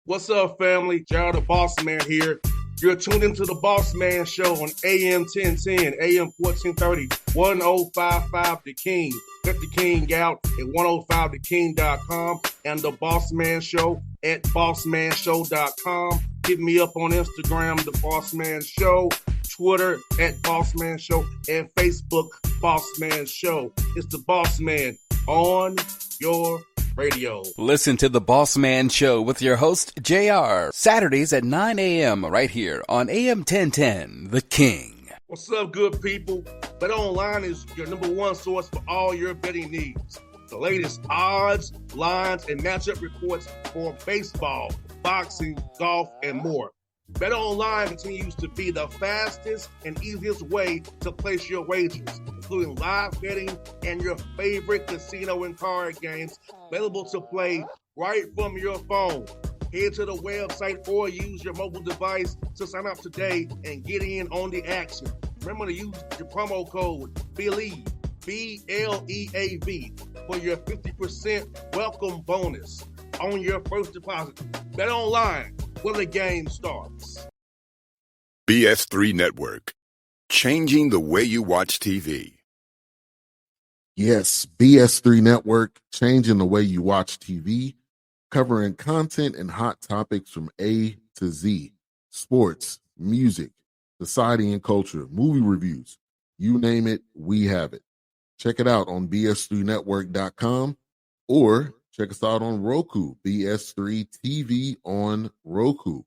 What's up, family? Gerald the Bossman here. You're tuned into the Bossman Show on AM 1010, AM 1430, 1055 The King. Let the King out at 105theking.com and the Bossman Show at bossmanshow.com. Hit me up on Instagram, The Bossman Show, Twitter at Bossman Show, and Facebook, Bossman Show. It's the Bossman on your radio. Listen to the Bossman Show with your host, JR, Saturdays at 9 a.m. right here on AM 1010, The King. What's up, good people? BetOnline is your number one source for all your betting needs. The latest odds, lines, and matchup reports for baseball, boxing, golf, and more. BetOnline continues to be the fastest and easiest way to place your wagers, including live betting and your favorite casino and card games available to play right from your phone. Head to the website or use your mobile device to sign up today and get in on the action. Remember to use your promo code BELIEVE, B-L-E-A-V, for your 50% welcome bonus on your first deposit. BetOnline, where the game starts. BS3 Network, changing the way you watch TV. Yes, BS3 Network, changing the way you watch TV, covering content and hot topics from A to Z, sports, music, society and culture, movie reviews, you name it, we have it. Check it out on bs3network.com or check us out on Roku, BS3 TV on Roku,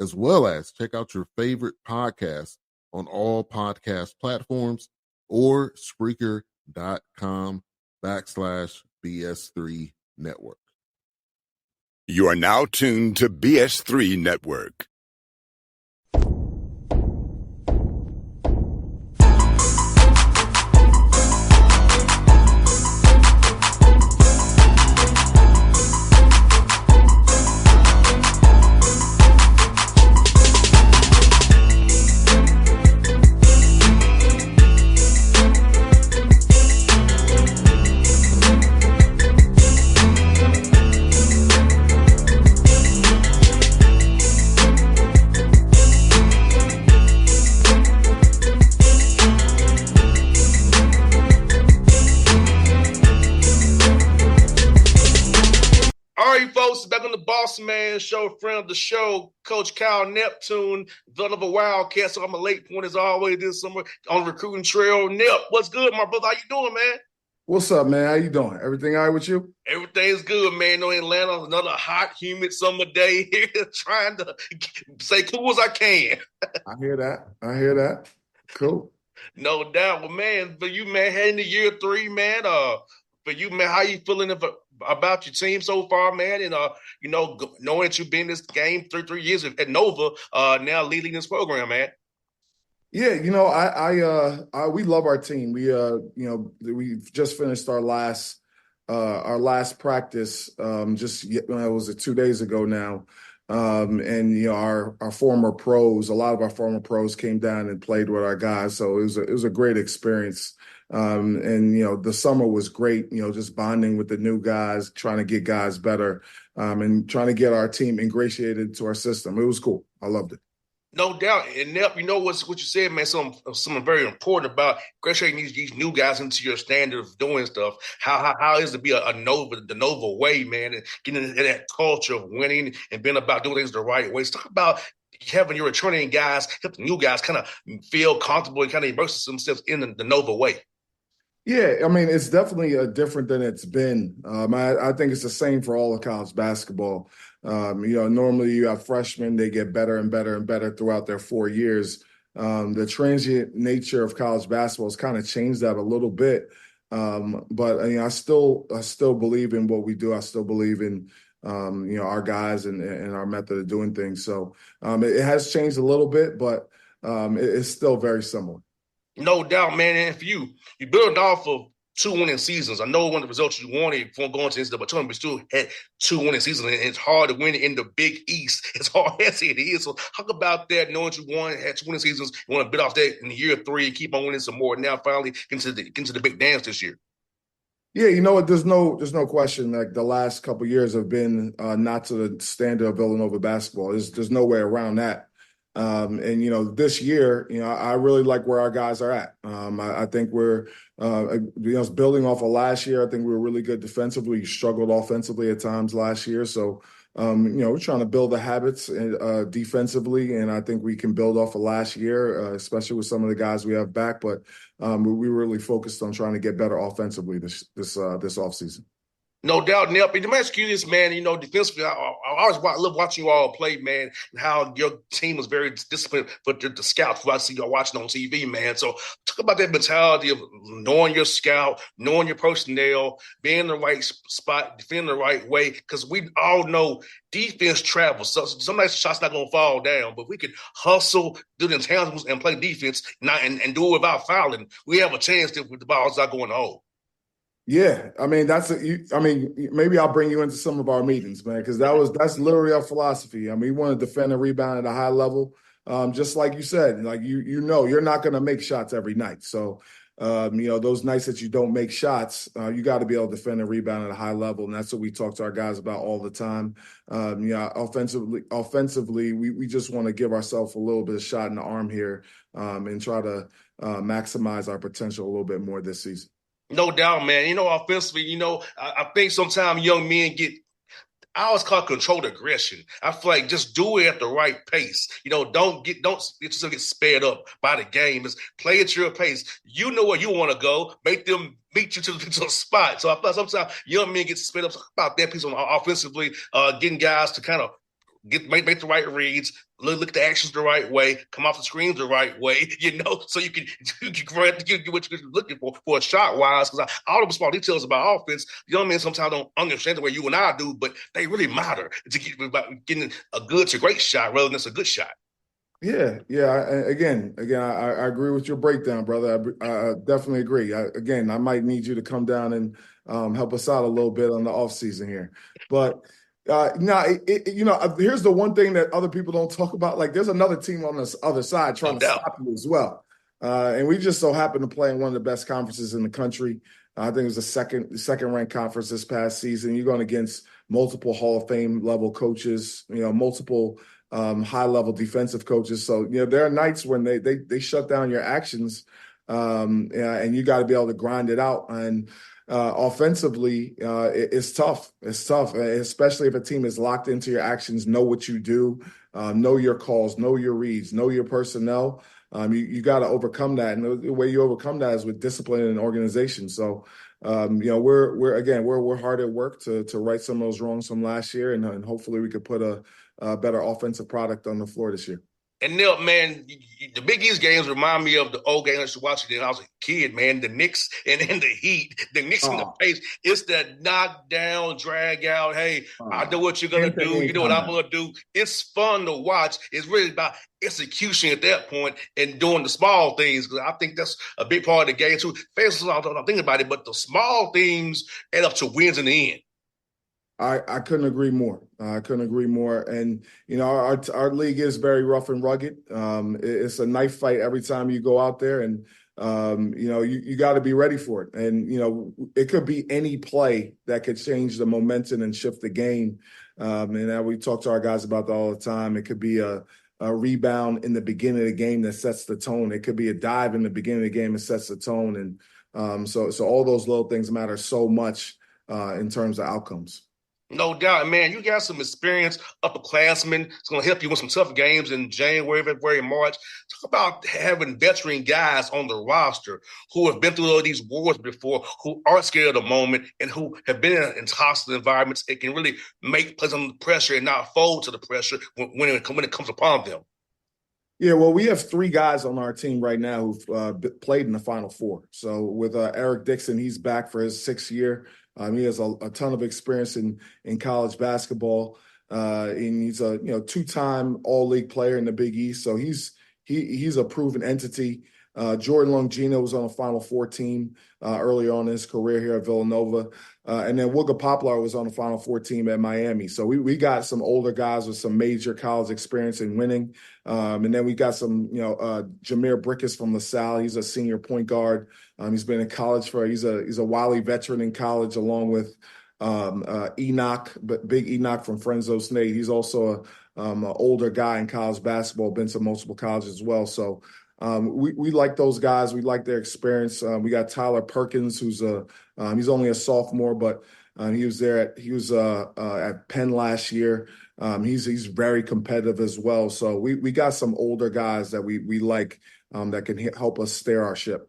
as well as check out your favorite podcast on all podcast platforms or Spreaker.com/BS3 Network. You are now tuned to BS3 Network. Back on the Bossman Show, friend of the show, Coach Kyle Neptune, son of a Wildcat. So I'm a late point as always this summer on recruiting trail. Nep, what's good, my brother? How you doing, man? What's up, man? How you doing? Everything all right with you? Everything's good, man. No, Atlanta, another hot, humid summer day here, trying to stay cool as I can. I hear that. Cool. No doubt. Well, man, for you, man, heading to year 3, man, for you, man, how you feeling about your team so far, man? And, knowing that you've been in this game 3 years at Nova, now leading this program, man. Yeah, we love our team. We've just finished our last practice. It was 2 days ago now. Our former pros, a lot of our former pros came down and played with our guys. So it was a great experience. The summer was great, just bonding with the new guys, trying to get guys better, and trying to get our team ingratiated to our system. It was cool. I loved it. No doubt. And Nep, you know what you said, man, something very important about ingratiating these new guys into your standard of doing stuff. How is it to be the Nova way, man, and getting into that culture of winning and being about doing things the right way. So talk about having your returning guys, help the new guys kind of feel comfortable and kind of immerse themselves in the Nova way. Yeah, I mean, it's definitely different than it's been. I think it's the same for all of college basketball. Normally you have freshmen, they get better and better and better throughout their 4 years. The transient nature of college basketball has kind of changed that a little bit. But I still believe in what we do. I still believe in our guys and our method of doing things. So it has changed a little bit, but it's still very similar. No doubt, man. And for you build off of 2 winning seasons. I know one of the results you wanted from going to NCAA tournament, but still had 2 winning seasons, and it's hard to win in the Big East. It's hard as it is. So talk about that, knowing you had 2 winning seasons. You want to bid off that in year 3 and keep on winning some more. Now finally get to the big dance this year. Yeah, you know what? There's no question. Like the last couple of years have been not to the standard of Villanova basketball. There's no way around that. And this year, I really like where our guys are at. I think we're, building off of last year. I think we were really good defensively. We struggled offensively at times last year. So, we're trying to build the habits defensively, and I think we can build off of last year, especially with some of the guys we have back. But we really focused on trying to get better offensively this offseason. No doubt, Nip. And let me ask you this, man. Defensively, I always love watching you all play, man, and how your team was very disciplined for the scouts who I see y'all watching on TV, man. So talk about that mentality of knowing your scout, knowing your personnel, being in the right spot, defending the right way, because we all know defense travels. So sometimes the shot's not going to fall down, but we could hustle, do the intangibles, and play defense and do it without fouling. We have a chance if the ball's not going to hold. Yeah, I mean maybe I'll bring you into some of our meetings, man, because that's literally our philosophy. I mean, we want to defend and rebound at a high level, just like you said. Like you're not going to make shots every night. So, those nights that you don't make shots, you got to be able to defend and rebound at a high level, and that's what we talk to our guys about all the time. Offensively, we just want to give ourselves a little bit of shot in the arm here, and try to maximize our potential a little bit more this season. No doubt, man. Offensively, I think sometimes young men I always call it controlled aggression. I feel like just do it at the right pace. Don't get yourself get sped up by the game. Just play at your pace. You know where you want to go. Make them beat you to the spot. So I feel like sometimes young men get sped up. Talk about that piece on offensively, getting guys to kind of make the right reads, look at the actions the right way, come off the screens the right way, so you can get what you're looking for a shot wise. Because all the small details about offense, young men sometimes don't understand the way you and I do, but they really matter to about getting a good to great shot rather than just a good shot. Yeah. Again, I agree with your breakdown, brother. I definitely agree. I might need you to come down and help us out a little bit on the off season here, but. Here's the one thing that other people don't talk about. Like, there's another team on this other side trying to stop you as well. And we just so happen to play in one of the best conferences in the country. I think it was the second ranked conference this past season. You're going against multiple Hall of Fame level coaches, multiple high level defensive coaches. So, there are nights when they shut down your actions, and you got to be able to grind it out. And offensively, it's tough. It's tough, especially if a team is locked into your actions, know what you do, know your calls, know your reads, know your personnel. You got to overcome that, and the way you overcome that is with discipline and organization. So, we're hard at work to right some of those wrongs from last year, and hopefully we could put a better offensive product on the floor this year. And Neil, man, the Big East games remind me of the old games I used to watch when I was a kid, man. The Knicks and the Heat, the Knicks and the pace. It's that knock down, drag out. Hey, I know what you're going to do. You know what I'm going to do. It's fun to watch. It's really about execution at that point and doing the small things. Because I think that's a big part of the game, too. Fans don't think about it, but the small things add up to wins in the end. I couldn't agree more. And, our league is very rough and rugged. It's a knife fight every time you go out there. And, you got to be ready for it. And, it could be any play that could change the momentum and shift the game. And we talk to our guys about that all the time. It could be a rebound in the beginning of the game that sets the tone. It could be a dive in the beginning of the game that sets the tone. And so all those little things matter so much in terms of outcomes. No doubt, man. You got some experience, upperclassmen. It's going to help you win some tough games in January, February, March. Talk about having veteran guys on the roster who have been through all these wars before, who aren't scared of the moment, and who have been in hostile environments. It can really make plays under pressure and not fold to the pressure when it comes upon them. Yeah, well, we have 3 guys on our team right now who've played in the Final Four. So with Eric Dixon, he's back for his 6th year. He has a ton of experience in college basketball, and he's a 2-time All-League player in the Big East. So he's a proven entity. Jordan Longino was on the Final Four team early on in his career here at Villanova. And then Wooga Poplar was on the Final Four team at Miami. So we got some older guys with some major college experience in winning. And then we got some, Jameer Brickus from LaSalle. He's a senior point guard. He's been in college he's a Wiley veteran in college, along with Enoch, but Big Enoch from Fresno State. He's also an older guy in college basketball, been to multiple colleges as well. So we like those guys. We like their experience. We got Tyler Perkins, who's he's only a sophomore, but he was at Penn last year. He's very competitive as well. So we got some older guys that we like that can help us steer our ship.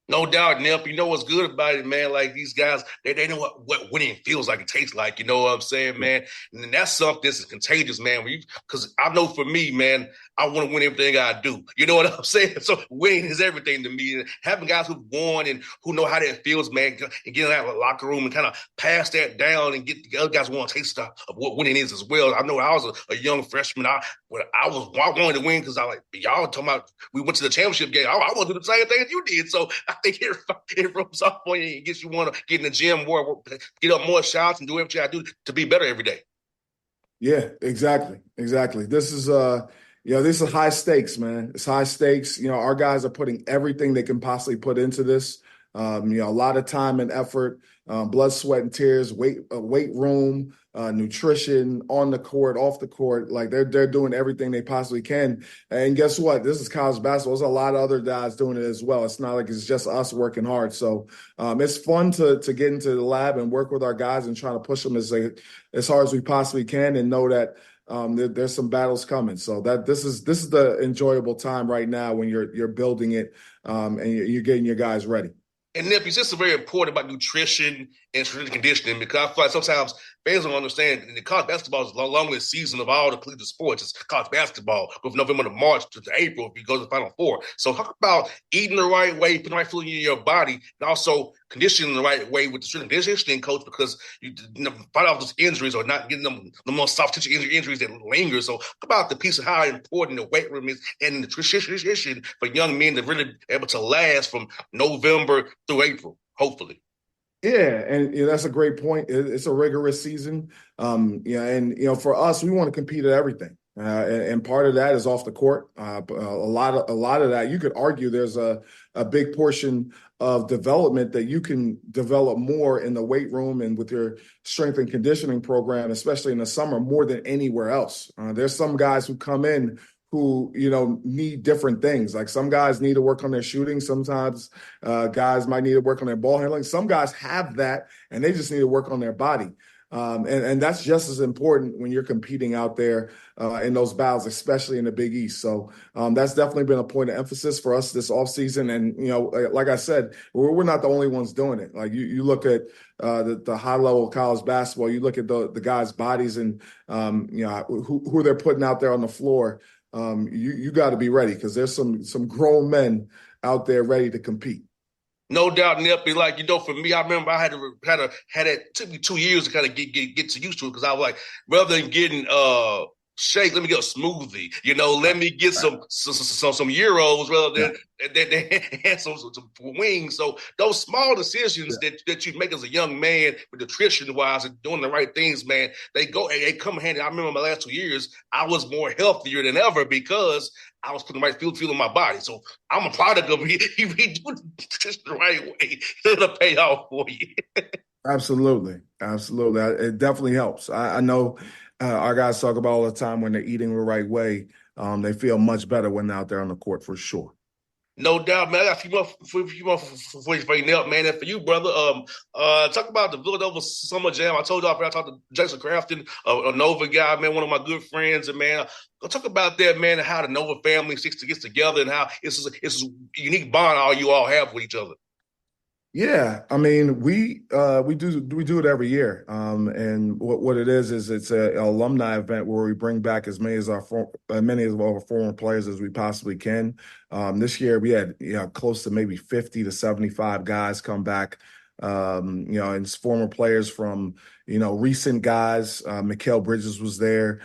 No doubt, Nip. You know what's good about it, man? Like these guys, they know what winning feels like, it tastes like. You know what I'm saying, man? And that's something that's contagious, man. Because I know for me, man, I want to win everything I do. You know what I'm saying? So winning is everything to me. And having guys who've won and who know how that feels, man, and getting out of the locker room and kind of pass that down and get the other guys who want to taste of what winning is as well. I know I was a young freshman. I wanted to win because I like y'all talking about we went to the championship game. I want to do the same thing as you did. So I think it rubs off on you and gets you want to get in the gym more, get up more shots and do everything I do to be better every day. Yeah, exactly. This is this is high stakes, man. It's high stakes. Our guys are putting everything they can possibly put into this. A lot of time and effort, blood, sweat, and tears, weight room, nutrition, on the court, off the court. Like they're doing everything they possibly can. And guess what? This is college basketball. There's a lot of other guys doing it as well. It's not like it's just us working hard. So it's fun to get into the lab and work with our guys and try to push them as hard as we possibly can, and know that there's some battles coming. So that this is the enjoyable time right now when you're building it and you're getting your guys ready. And Nip, it's just very important about nutrition and strength conditioning, because I feel like sometimes fans don't understand the college basketball is the longest season of all the collegiate sports. It's college basketball from November to March to April if you go to the Final Four. So talk about eating the right way, putting the right food in your body, and also conditioning the right way with the strength conditioning coach, because you fight off those injuries or not getting them the most soft tissue injuries that linger. So talk about the piece of how important the weight room is and the nutrition for young men to really be able to last from November through April, hopefully. Yeah, and that's a great point. It's a rigorous season. For us, we want to compete at everything. And part of that is off the court. A lot of that, you could argue there's a big portion of development that you can develop more in the weight room and with your strength and conditioning program, especially in the summer, more than anywhere else. There's some guys who come in who, need different things. Like some guys need to work on their shooting. Sometimes guys might need to work on their ball handling. Some guys have that and they just need to work on their body. And that's just as important when you're competing out there in those battles, especially in the Big East. So that's definitely been a point of emphasis for us this offseason. And, like I said, we're not the only ones doing it. Like you look at the high level of college basketball, you look at the guys' bodies and, who they're putting out there on the floor. You got to be ready, because there's some grown men out there ready to compete. No doubt, Nip. Like, for me, I remember I had it took me 2 years to kind of get to used to it, because I was like, rather than getting shake, let me get a smoothie. Let me get some euros rather than some wings. So those small decisions that you make as a young man, with nutrition wise and doing the right things, man, they come handy. I remember my last 2 years, I was more healthier than ever because I was putting the right feel in my body. So I'm a product of if you do nutrition the right way, it'll pay off for you. Absolutely. It definitely helps. I know our guys talk about all the time when they're eating the right way, they feel much better when they're out there on the court, for sure. No doubt, man. I got a few more for you, Nell, man. And for you, brother, talk about the Villanova Summer Jam. I told y'all, I talked to Jason Crafton, a Nova guy, man, one of my good friends. And, man, go talk about that, man, and how the Nova family gets together and how it's a unique bond all you all have with each other. Yeah, I mean, we do it every year, and what it is it's an alumni event where we bring back as many of our former players as we possibly can. This year we had close to maybe 50 to 75 guys come back, and it's former players from recent guys. Mikal Bridges was there.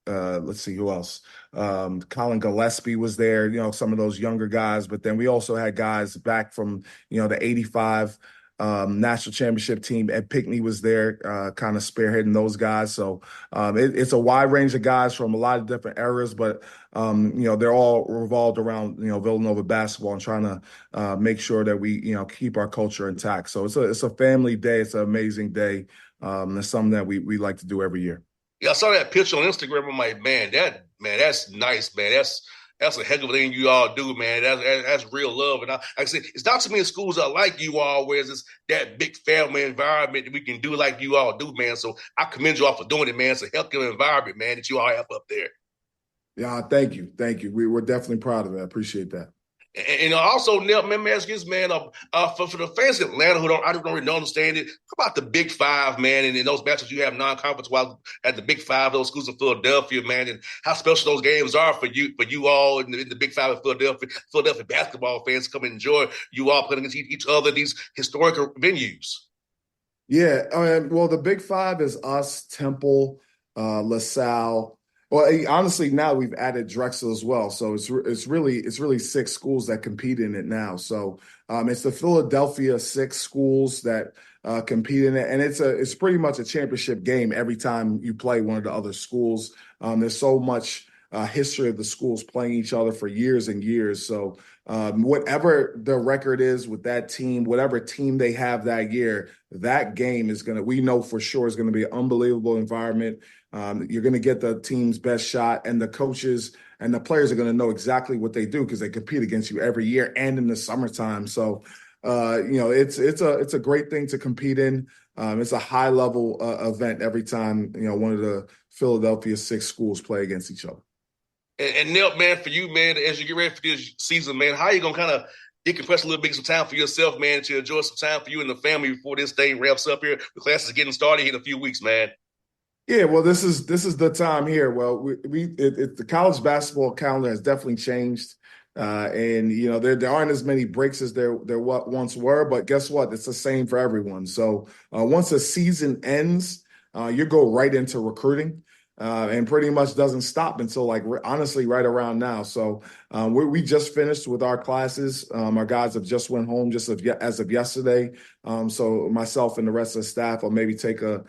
let's see who else. Colin Gillespie was there, some of those younger guys. But then we also had guys back from, the 85 national championship team. Ed Pinkney was there, kind of spearheading those guys. So it's a wide range of guys from a lot of different eras, but they're all revolved around Villanova basketball and trying to make sure that we keep our culture intact. So it's a family day. It's an amazing day. It's something that we like to do every year. Yeah, I saw that picture on Instagram. I'm like, man, that's nice, man. That's a heck of a thing you all do, man. That's real love. And like I said, it's not too many schools that like you all, where it's that big family environment that we can do like you all do, man. So I commend you all for doing it, man. It's a heck of an environment, man, that you all have up there. Yeah, thank you. We're definitely proud of it. I appreciate that. And also, Nell, man, ask this, man, for the fans in Atlanta who don't really understand it, how about the Big Five, man, and in those matches you have non-conference while at the Big Five, those schools of Philadelphia, man, and how special those games are for you all in the Big Five of Philadelphia basketball fans come and enjoy you all playing against each other, these historic venues. Yeah, well, the Big Five is us, Temple, LaSalle. Well, honestly, now we've added Drexel as well, so it's really 6 schools that compete in it now. So it's the Philadelphia 6 schools that compete in it, and it's pretty much a championship game every time you play one of the other schools. There's so much history of the schools playing each other for years and years. So whatever the record is with that team, whatever team they have that year, that game we know for sure is going to be an unbelievable environment. You're going to get the team's best shot, and the coaches and the players are going to know exactly what they do because they compete against you every year and in the summertime. So, it's a great thing to compete in. It's a high level event every time, one of the Philadelphia 6 schools play against each other. And Nell, man, for you, man, as you get ready for this season, man, how are you going to kind of decompress a little bit, some time for yourself, man, to enjoy some time for you and the family before this thing wraps up here? The class is getting started in a few weeks, man. Yeah, well, this is the time here. Well, the college basketball calendar has definitely changed, and there aren't as many breaks as there once were. But guess what? It's the same for everyone. So once a season ends, you go right into recruiting, and pretty much doesn't stop until honestly right around now. So we just finished with our classes. Our guys have just went home as of yesterday. So myself and the rest of the staff will maybe take a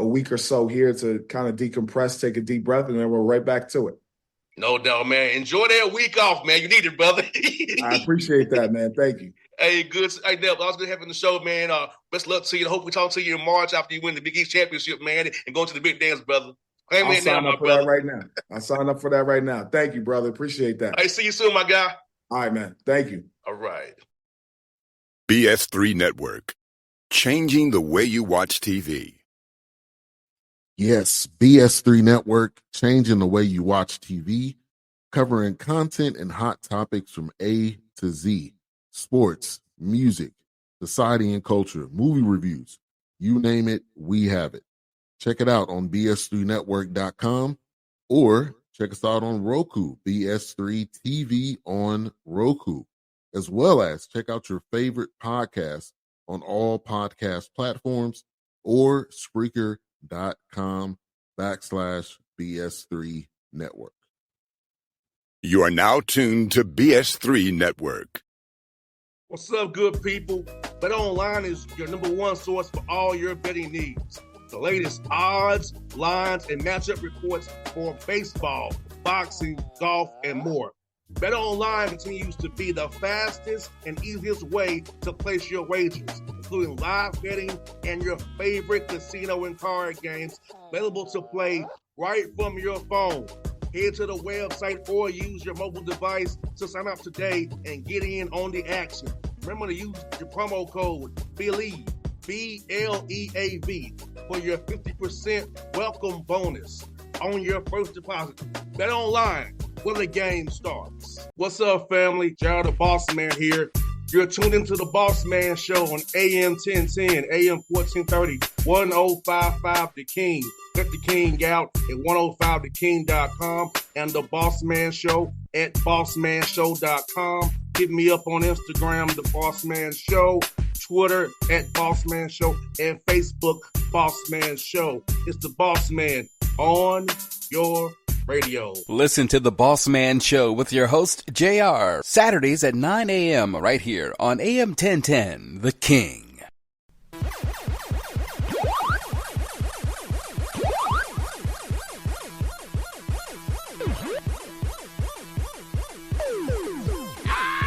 week or so here to kind of decompress, take a deep breath, and then we're right back to it. No doubt, man. Enjoy that week off, man. You need it, brother. I appreciate that, man. Thank you. Hey, good. Hey, Nell, I was good having the show, man. Best of luck to you. Hope we talk to you in March after you win the Big East Championship, man, and go to the big dance, brother. I'll sign up for that right now. I'll sign up for that right now. Thank you, brother. Appreciate that. Hey, see you soon, my guy. All right, man. Thank you. All right. BS3 Network. Changing the way you watch TV. Yes, BS3 Network, changing the way you watch TV, covering content and hot topics from A to Z. Sports, music, society and culture, movie reviews. You name it, we have it. Check it out on bs3network.com or check us out on Roku, BS3 TV on Roku, as well as check out your favorite podcast on all podcast platforms or Spreaker.com/BS3 Network. You are now tuned to BS3 Network. What's up, good people? BetOnline is your number one source for all your betting needs. The latest odds, lines, and matchup reports for baseball, boxing, golf, and more. BetOnline continues to be the fastest and easiest way to place your wagers, including live betting and your favorite casino and card games available to play right from your phone. Head to the website or use your mobile device to sign up today and get in on the action. Remember to use your promo code BELIEVE, BLEAV, for your 50% welcome bonus on your first deposit. Bet online where the game starts. What's up, family? Jared the Bossman here. You're tuned into the Bossman Show on AM 1010, AM 1430, 1055 The King. Check The King out at 105theking.com and the Bossman Show at bossmanshow.com. Hit me up on Instagram, The Bossman Show, Twitter at Bossman Show, and Facebook, Bossman Show. It's the Bossman on your Radio. Listen to the Bossman Show with your host, JR, Saturdays at 9 a.m. right here on AM 1010, The King.